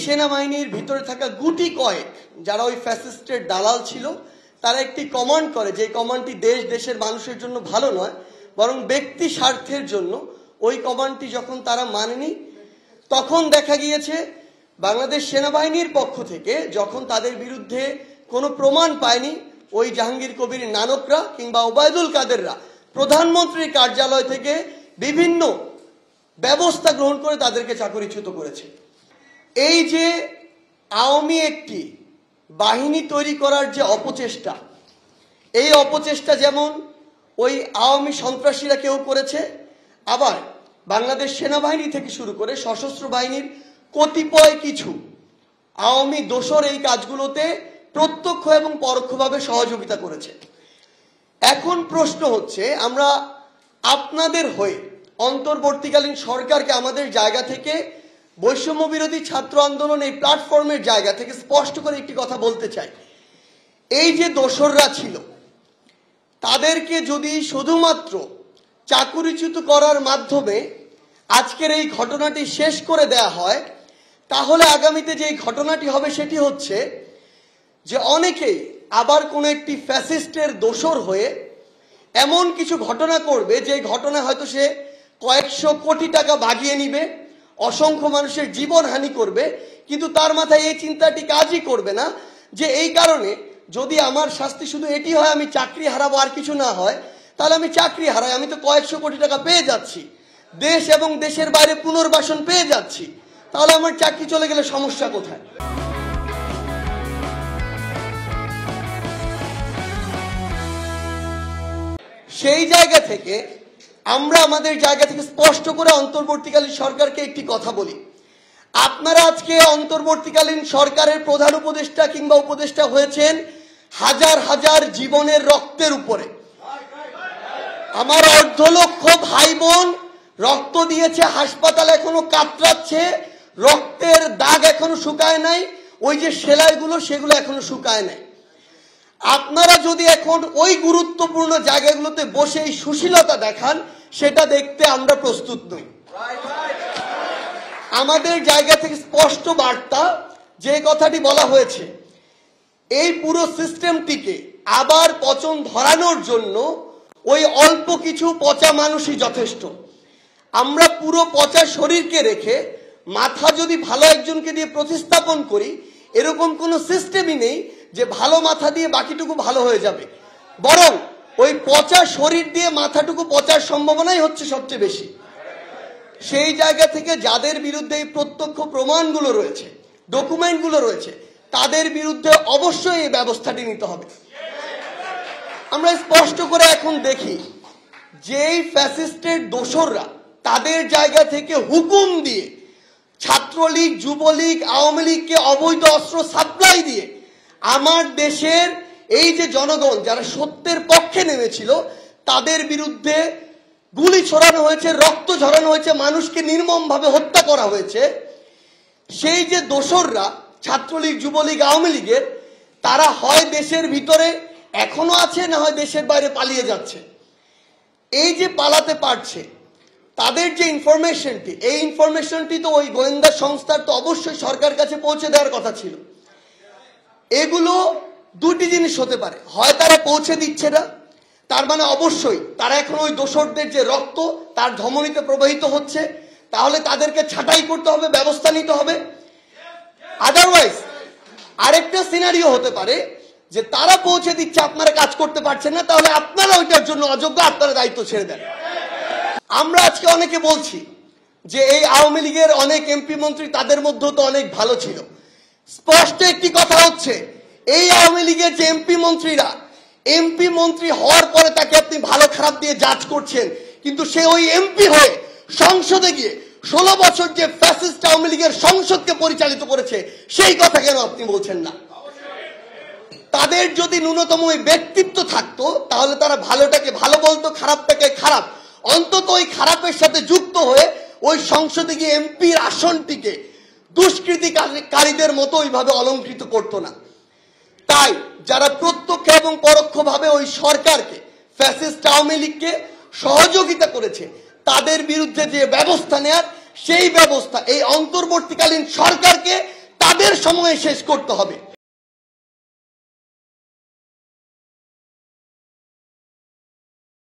সেনাবাহিনীর ভিতরে থাকা গুটি কয়েক যারা ওই ফ্যাসিস্টের দালাল ছিল, তারা একটি কমান্ড করে, যে কমান্ডটি দেশ দেশের মানুষের জন্য ভালো নয়, বরং ব্যক্তি স্বার্থের জন্য। ওই কমান্ডটি যখন তারা মানেনি, তখন দেখা গিয়েছে বাংলাদেশ সেনাবাহিনীর পক্ষ থেকে যখন তাদের বিরুদ্ধে কোনো প্রমাণ পায়নি, ওই জাহাঙ্গীর কবির নানকরা কিংবা ওবায়দুল কাদেররা প্রধানমন্ত্রীর কার্যালয় থেকে বিভিন্ন ব্যবস্থা গ্রহণ করে তাদেরকে চাকরিচ্যুত করেছে। এই যে আওয়ামী একটি বাহিনী তৈরি করার যে অপচেষ্টা, এই অপচেষ্টা যেমন ওই আওয়ামী সন্ত্রাসীরা কেউ করেছে, আবার বাংলাদেশ সেনাবাহিনী থেকে শুরু করে সশস্ত্র বাহিনীর কতিপয় কিছু আওয়ামী দোসর এই কাজগুলোতে প্রত্যক্ষ এবং পরোক্ষভাবে সহযোগিতা করেছে। এখন প্রশ্ন হচ্ছে, আমরা আপনাদের হয়ে অন্তর্বর্তীকালীন সরকারকে আমাদের জায়গা থেকে বৈষম্য বিরোধী ছাত্র আন্দোলন এই প্ল্যাটফর্মের জায়গা থেকে স্পষ্ট করে একটি কথা বলতে চাই। এই যে দোসররা ছিল, তাদেরকে যদি শুধুমাত্র চাকুরিচ্যুত করার মাধ্যমে আজকের এই ঘটনাটি শেষ করে দেয়া হয়, তাহলে আগামীতে যে ঘটনাটি হবে সেটি হচ্ছে যে অনেকেই আবার কোনো একটি ফ্যাসিস্টের দোসর হয়ে এমন কিছু ঘটনা করবে, যে ঘটনা হয়তো সে কয়েকশো কোটি টাকা বাগিয়ে নিবে, অসংখ্য মানুষের জীবনহানি করবে, কিন্তু তার মাথায় এই চিন্তাটি কাজই করবে না যে এই কারণে যদি আমার শাস্তি শুধু এটি হয় আমি চাকরি হারাবো আর কিছু না হয়, তাহলে আমি চাকরি হারাই, আমি তো কয়েকশো কোটি টাকা পেয়ে যাচ্ছি, দেশ এবং দেশের বাইরে পুনর্বাসন পেয়ে যাচ্ছি, তাহলে আমার চাকরি চলে গেলে সমস্যা কোথায়? সেই জায়গা থেকে আমরা আমাদের জায়গা থেকে স্পষ্ট করে অন্তর্বর্তীকালীন সরকারকে একটি কথা বলি। আপনারা আজকে অন্তর্বর্তীকালীন সরকারের প্রধান উপদেষ্টা কিংবা উপদেষ্টা হয়েছেন হাজার হাজার জীবনের রক্তের উপরে। আমার অর্ধ লক্ষ ভাই বোন রক্ত দিয়েছে, হাসপাতাল এখনো কাতরাচ্ছে, রক্তের দাগ এখনো শুকায় নাই, ওই যে সেলাইগুলো সেগুলো এখনো শুকায় নাই। আপনারা যদি এখন ওই গুরুত্বপূর্ণ জায়গাগুলোতে বসে এই সুশীলতা দেখান, সেটা দেখতে আমরা প্রস্তুত নই। আমাদের জায়গা থেকে স্পষ্ট বার্তা, যে কথাটি বলা হয়েছে, এই পুরো সিস্টেমটিকে আবার পচন ধরানোর জন্য ওই অল্প কিছু পচা মানুষই যথেষ্ট। আমরা পুরো পচা শরীরকে রেখে মাথা যদি ভালো একজনকে দিয়ে প্রতিস্থাপন করি, এরকম কোনো সিস্টেমই নেই যে ভালো মাথা দিয়ে বাকিটুকু ভালো হয়ে যাবে, বরং ওই পচা শরীর দিয়ে মাথাটুকু পচার সম্ভাবনাই হচ্ছে সবচেয়ে বেশি। সেই জায়গা থেকে যাদের বিরুদ্ধে এই প্রত্যক্ষ প্রমাণগুলো রয়েছে, ডকুমেন্টগুলো রয়েছে, তাদের বিরুদ্ধে অবশ্যই এই ব্যবস্থাটি নিতে হবে। আমরা স্পষ্ট করে এখন দেখি যেই ফ্যাসিস্টের দোসররা তাদের জায়গা থেকে হুকুম দিয়ে ছাত্রলীগ, যুবলীগ, আওয়ামী লীগকে অবৈধ অস্ত্র সাপ্লাই দিয়ে আমার দেশের এই যে জনগণ যারা সত্যের পক্ষে নেমেছিল তাদের বিরুদ্ধে গুলি ছড়ানো হয়েছে, রক্ত ঝরানো হয়েছে, মানুষকে নির্মমভাবে হত্যা করা হয়েছে। সেই যে দোসররা ছাত্রলীগ, যুবলীগ, আওয়ামী লীগের, তারা হয় দেশের ভিতরে এখনো আছে, না হয় দেশের বাইরে পালিয়ে যাচ্ছে। এই যে পালাতে পারছে, তাদের যে ইনফরমেশনটি, এই ইনফরমেশনটি তো ওই গোয়েন্দা সংস্থার তো অবশ্যই সরকার কাছে পৌঁছে দেওয়ার কথা ছিল। এগুলো দুটি জিনিস হতে পারে, হয় তারা পৌঁছে দিচ্ছে না, তার মানে অবশ্যই তারা এখন ওই দোসরদের যে রক্ত তার ধমনীতে প্রবাহিত হচ্ছে, তাহলে তাদেরকে ছাঁটাই করতে হবে, ব্যবস্থা নিতে হবে। আদারওয়াইজ আরেকটা সিনারিও হতে পারে যে তারা পৌঁছে দিচ্ছে, আপনারা কাজ করতে পারছেন না, তাহলে আপনারা ওইটার জন্য অযোগ্য, আপনারা দায়িত্ব ছেড়ে দেন। আমরা আজকে অনেকে বলছি যে এই আওয়ামী লীগের অনেক এমপি মন্ত্রী, তাদের মধ্যেও তো অনেক ভালো ছিল। স্পষ্ট একটি কথা হচ্ছে, এই আওয়ামী লীগের যে এমপি মন্ত্রীরা, এমপি মন্ত্রী হওয়ার পরে তাকে আপনি ভালো খারাপ দিয়ে জাজ করছেন, কিন্তু সে ওই এমপি হয়ে সংসদে গিয়ে 16 বছর যে ফ্যাসিস্ট আওয়ামী লীগের সংসদকে পরিচালিত করেছে, সেই কথা কেন আপনি বলছেন না? তাদের যদি ন্যূনতম ওই ব্যক্তিত্ব থাকতো, তাহলে তারা ভালোটাকে ভালো বলতো, খারাপটাকে খারাপ। অন্তত ওই খারাপের সাথে যুক্ত হয়ে ওই সংসদে গিয়ে এমপির আসনটিকে দুষ্কৃতিকারীদের মতো ওইভাবে অলঙ্কৃত করতো না। তাই যারা প্রত্যক্ষ এবং পরোক্ষভাবে ওই সরকারকে, ফ্যাসিস্ট আওয়ামী লীগকে সহযোগিতা করেছে, তাদের বিরুদ্ধে যে ব্যবস্থা নেয়ার, সেই ব্যবস্থা এই অন্তর্বর্তীকালীন সরকারকে আমাদের সময়ে শেষ করতে হবে।